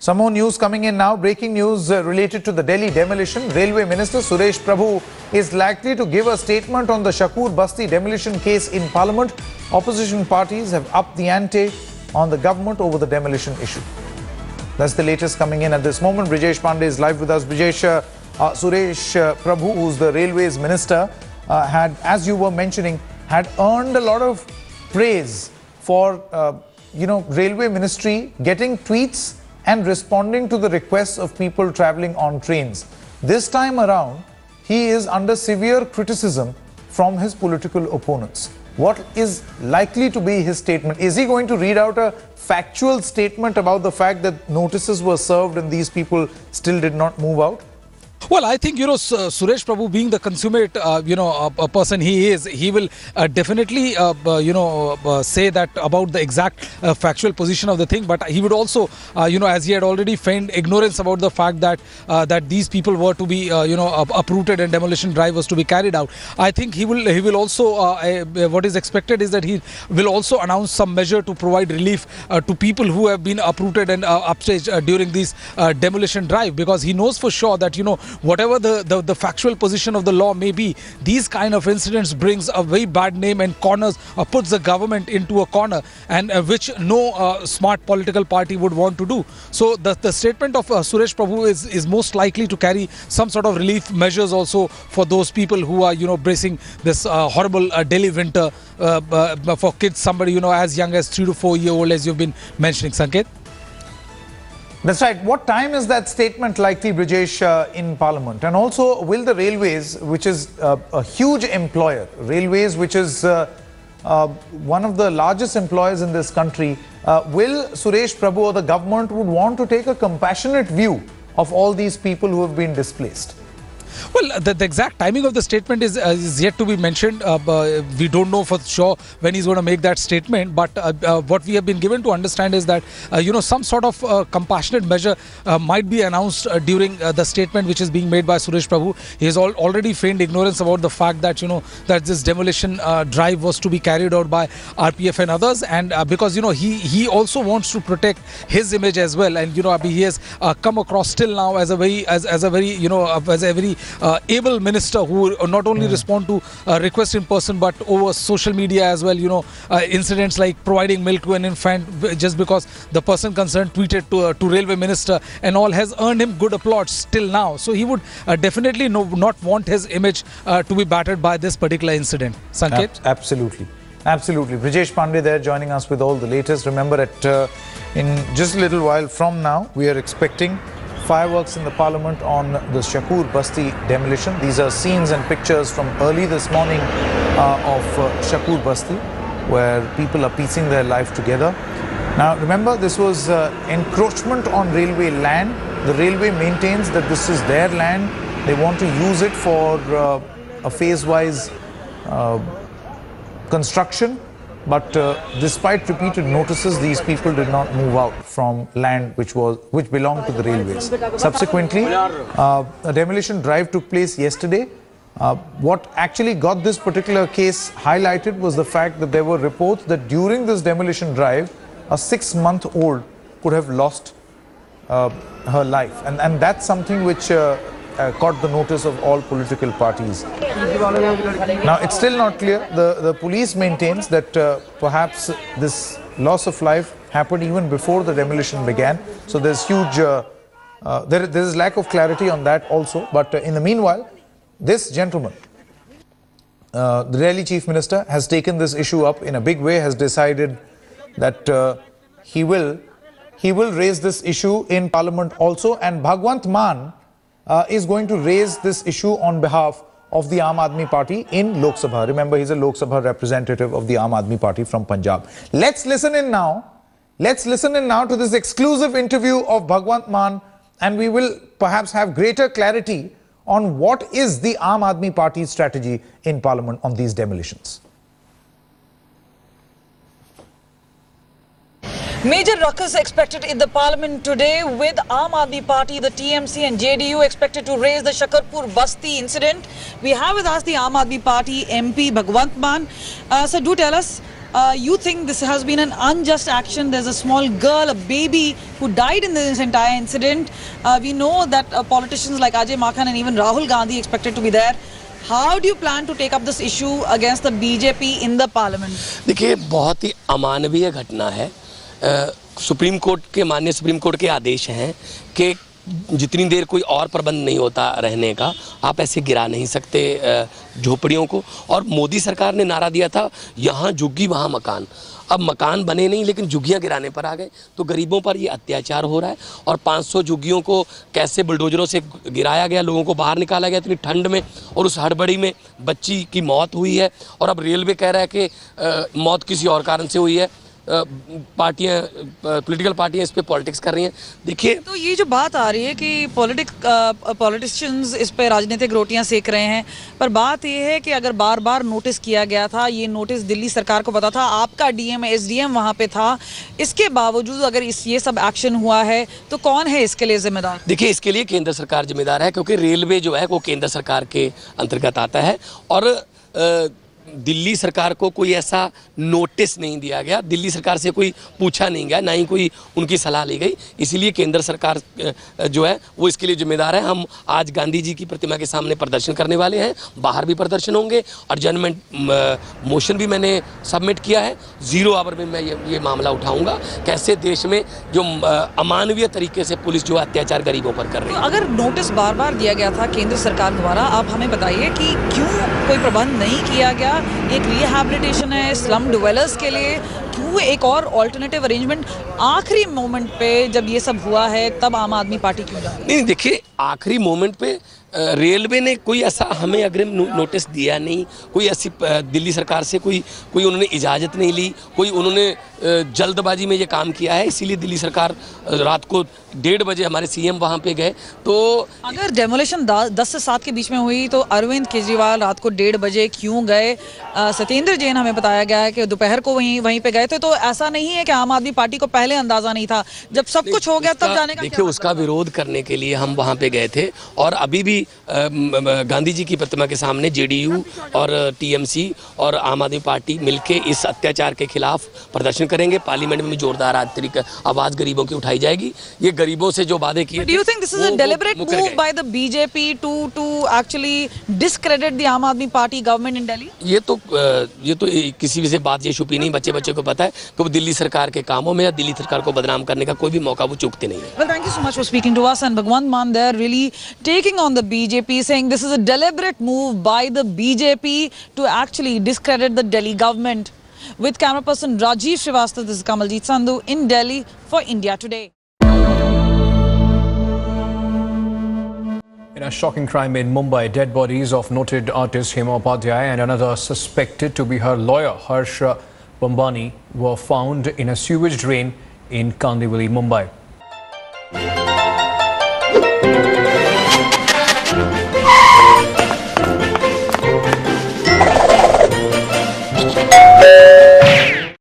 Some more news coming in now. Breaking news related to the Delhi demolition. Railway Minister Suresh Prabhu is likely to give a statement on the Shakur Basti demolition case in Parliament. Opposition parties have upped the ante on the government over the demolition issue. That's the latest coming in at this moment. Brijesh Pandey is live with us. Brijesh, Suresh Prabhu, who's the Railways Minister, had, as you were mentioning, had earned a lot of praise for, Railway Ministry getting tweets and responding to the requests of people travelling on trains. This time around, he is under severe criticism from his political opponents. What is likely to be his statement? Is he going to read out a factual statement about the fact that notices were served and these people still did not move out? Well, I think, Suresh Prabhu being the consummate, a person he is, he will definitely, say that about the exact factual position of the thing. But he would also, as he had already feigned ignorance about the fact that that these people were to be, uprooted and demolition drive was to be carried out. I think he will also, what is expected is that he will also announce some measure to provide relief to people who have been uprooted and upstaged during this demolition drive, because he knows for sure that, whatever the factual position of the law may be, these kind of incidents brings a very bad name and corners or puts the government into a corner, and which no smart political party would want to do. So the statement of Suresh Prabhu is most likely to carry some sort of relief measures also for those people who are bracing this horrible Delhi winter for kids, somebody as young as 3 to 4 year old, as you've been mentioning, Sanket. That's right. What time is that statement likely, Brijesh, in Parliament? And also, will the Railways, which is a huge employer, Railways, which is one of the largest employers in this country, will Suresh Prabhu or the government would want to take a compassionate view of all these people who have been displaced? Well, the exact timing of the statement is yet to be mentioned. We don't know for sure when he's going to make that statement. But what we have been given to understand is that, some sort of compassionate measure might be announced during the statement which is being made by Suresh Prabhu. He has already feigned ignorance about the fact that, that this demolition drive was to be carried out by RPF and others. And because, he also wants to protect his image as well. And, he has come across still now as a very, able minister who not only respond to requests in person but over social media as well. Incidents like providing milk to an infant just because the person concerned tweeted to Railway Minister and all has earned him good applause till now. So he would definitely not want his image to be battered by this particular incident. Sanket? Absolutely. Absolutely. Brijesh Pandey there joining us with all the latest. Remember, in just a little while from now, we are expecting fireworks in the Parliament on the Shakur Basti demolition. These are scenes and pictures from early this morning of Shakur Basti, where people are piecing their life together. Now, remember, this was encroachment on railway land. The railway maintains that this is their land. They want to use it for a phase-wise construction. But despite repeated notices, these people did not move out from land which belonged to the railways. Subsequently, a demolition drive took place yesterday. What actually got this particular case highlighted was the fact that there were reports that during this demolition drive, a 6-month-old could have lost her life. And that's something which caught the notice of all political parties. Now, it's still not clear. The police maintains that perhaps this loss of life happened even before the demolition began. So there's huge, there is lack of clarity on that also. But in the meanwhile, this gentleman, the Delhi Chief Minister, has taken this issue up in a big way, has decided that he will raise this issue in Parliament also. And Bhagwant Mann is going to raise this issue on behalf of the Aam Aadmi Party in Lok Sabha. Remember, he's a Lok Sabha representative of the Aam Aadmi Party from Punjab. Let's listen in now. Let's listen in now to this exclusive interview of Bhagwant Mann, and we will perhaps have greater clarity on what is the Aam Aadmi Party's strategy in Parliament on these demolitions. Major ruckus expected in the Parliament today, with Aam Aadmi Party, the TMC and JDU expected to raise the Shakarpur Basti incident. We have with us the Aam Aadmi Party MP Bhagwant Mann. So do tell us, You think this has been an unjust action? There's a small girl, a baby, who died in this entire incident. We know that politicians like Ajay Makhan and even Rahul Gandhi expected to be there. How do you plan to take up this issue against the BJP in the parliament? देखिए, बहुत ही अमानवीय घटना है। Supreme court के माननीय supreme court के आदेश हैं कि जितनी देर कोई और प्रबंध नहीं होता रहने का, आप ऐसे गिरा नहीं सकते झोपड़ियों को। और मोदी सरकार ने नारा दिया था, यहाँ झुग्गी वहाँ मकान। अब मकान बने नहीं, लेकिन झुग्गियाँ गिराने पर आ गए। तो गरीबों पर ये अत्याचार हो रहा है। और 500 झुग्गियों को कैसे बुलडोजरों से गिराया गया, लोगों को बाहर निकाला गया इतनी ठंड में, और उस हड़बड़ी में बच्ची की मौत हुई है। और अब रेलवे कह रहा है कि मौत किसी और कारण से हुई है। पार्टियां, पॉलिटिकल पार्टियां इस पे पॉलिटिक्स कर रही हैं। देखिए, तो ये जो बात आ रही है कि पॉलिटिशियंस इस पे राजनीतिक रोटियां सेक रहे हैं, पर बात ये है कि अगर बार बार नोटिस किया गया था, ये नोटिस दिल्ली सरकार को पता था, आपका डीएम एसडीएम वहाँ पे था, इसके बावजूद अगर ये सब एक्शन हुआ है तो कौन है इसके लिए जिम्मेदार? देखिए, इसके लिए केंद्र सरकार जिम्मेदार है, क्योंकि रेलवे जो है वो केंद्र सरकार के अंतर्गत आता है। और दिल्ली सरकार को कोई ऐसा नोटिस नहीं दिया गया, दिल्ली सरकार से कोई पूछा नहीं गया, ना ही कोई उनकी सलाह ली गई। इसीलिए केंद्र सरकार जो है वो इसके लिए जिम्मेदार है। हम आज गांधी जी की प्रतिमा के सामने प्रदर्शन करने वाले हैं, बाहर भी प्रदर्शन होंगे, और जजमेंट मोशन भी मैंने सबमिट किया है। 0 आवर में मैं ये मामला उठाऊंगा, कैसे देश में जो अमानवीय तरीके से पुलिस जो अत्याचार गरीबों पर कर रही है। अगर नोटिस बार बार दिया गया था केंद्र सरकार द्वारा, आप हमें बताइए कि क्यों कोई प्रबंध नहीं किया गया? एक रिहैबिलिटेशन है स्लम डिवेलर्स के लिए, क्यों एक और ऑल्टरनेटिव अरेंजमेंट आखिरी मोमेंट पे जब ये सब हुआ है तब आम आदमी पार्टी क्यों जा? नहीं, देखिए, आखिरी मोमेंट पे रेलवे ने कोई ऐसा हमें अग्रिम नोटिस दिया नहीं, कोई ऐसी दिल्ली सरकार से कोई उन्होंने इजाज़त नहीं ली, कोई उन्होंने जल्दबाजी में ये काम किया है। इसीलिए दिल्ली सरकार रात को 1:30 बजे हमारे सीएम वहाँ पे गए। तो अगर डेमोलेशन 10 से 7 के बीच में हुई तो अरविंद केजरीवाल रात को 1:30 बजे क्यों गए? सत्येंद्र जैन हमें बताया गया है कि दोपहर को वहीं पे गए थे। तो ऐसा नहीं है कि आम आदमी पार्टी को पहले अंदाजा नहीं था, जब सब कुछ हो गया तब जाने का? देखिए, उसका विरोध करने के लिए हम वहाँ पे गए थे, और अभी भी गांधी जी की प्रतिमा के सामने जेडीयू और टीएमसी और आम आदमी पार्टी मिलके इस अत्याचार के खिलाफ प्रदर्शन करेंगे। पार्लियामेंट में जोरदार आवाज गरीबों की उठाई जाएगी। ये गरीबों से जो वादे किए, Do you think this is a deliberate move by the BJP to actually discredit the आम आदमी पार्टी गवर्नमेंट इन दिल्ली? ये तो किसी से बात ये छुपी नहीं, बच्चे को पता है कि वो दिल्ली सरकार के कामों में या दिल्ली सरकार को बदनाम करने का कोई भी मौका वो चूकते नहीं है। Well, thank you so much for speaking to us. And Bhagwant Mann there really taking on the BJP, saying this is a deliberate move by the BJP to actually discredit the Delhi government. With camera person Rajiv Srivastava, this is Kamaljeet Sandhu in Delhi for India Today. In a shocking crime in Mumbai, dead bodies of noted artist Hema Upadhyay and another suspected to be her lawyer, Harsh Bambani, were found in a sewage drain in Kandivali, Mumbai.